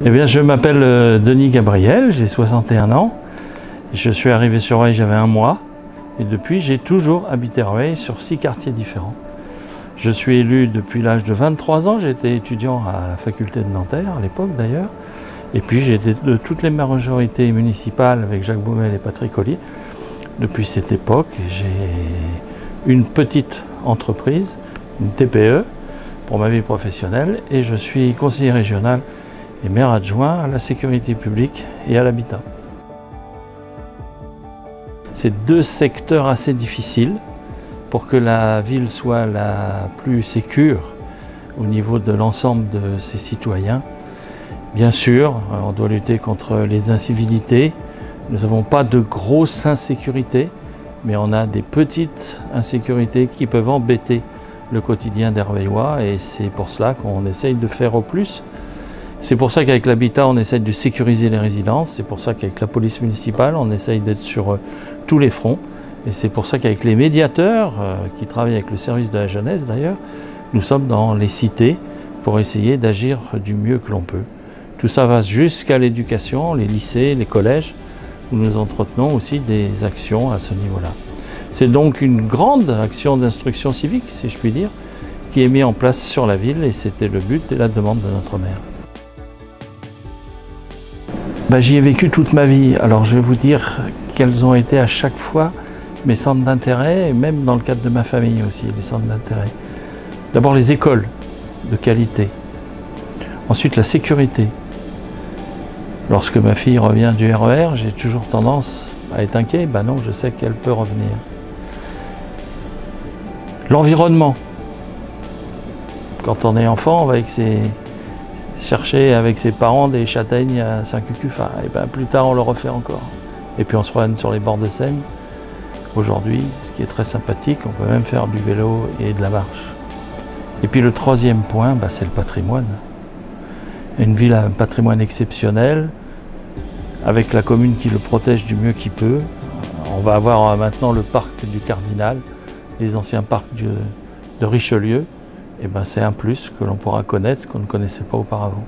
Eh bien, je m'appelle Denis Gabriel, j'ai 61 ans. Je suis arrivé sur Rueil, j'avais un mois. Et depuis, j'ai toujours habité à Rueil sur 6 quartiers différents. Je suis élu depuis l'âge de 23 ans. J'étais étudiant à la faculté de Nanterre, à l'époque d'ailleurs. Et puis, j'étais de toutes les majorités municipales avec Jacques Baumel et Patrick Ollier. Depuis cette époque, j'ai une petite entreprise, une TPE, pour ma vie professionnelle. Et je suis conseiller régional et maire adjoint à la sécurité publique et à l'habitat. C'est deux secteurs assez difficiles pour que la ville soit la plus sécure au niveau de l'ensemble de ses citoyens. Bien sûr, on doit lutter contre les incivilités. Nous n'avons pas de grosse insécurité, mais on a des petites insécurités qui peuvent embêter le quotidien des Rueillois, et c'est pour cela qu'on essaye de faire au plus. C'est pour ça qu'avec l'habitat, on essaye de sécuriser les résidences. C'est pour ça qu'avec la police municipale, on essaye d'être sur tous les fronts. Et c'est pour ça qu'avec les médiateurs, qui travaillent avec le service de la jeunesse d'ailleurs, nous sommes dans les cités pour essayer d'agir du mieux que l'on peut. Tout ça va jusqu'à l'éducation, les lycées, les collèges, où nous entretenons aussi des actions à ce niveau-là. C'est donc une grande action d'instruction civique, si je puis dire, qui est mise en place sur la ville, et c'était le but et la demande de notre maire. J'y ai vécu toute ma vie, alors je vais vous dire quels ont été à chaque fois mes centres d'intérêt, et même dans le cadre de ma famille aussi, les centres d'intérêt. D'abord les écoles de qualité, ensuite la sécurité. Lorsque ma fille revient du RER, j'ai toujours tendance à être inquiet, non, je sais qu'elle peut revenir. L'environnement. Quand on est enfant, on va chercher avec ses parents des châtaignes à Saint-Cucufa. Et plus tard, on le refait encore. Et puis on se promène sur les bords de Seine. Aujourd'hui, ce qui est très sympathique, on peut même faire du vélo et de la marche. Et puis le troisième point, c'est le patrimoine. Une ville a un patrimoine exceptionnel, avec la commune qui le protège du mieux qu'il peut. On va avoir maintenant le parc du Cardinal, les anciens parcs de Richelieu. Et c'est un plus que l'on pourra connaître, qu'on ne connaissait pas auparavant.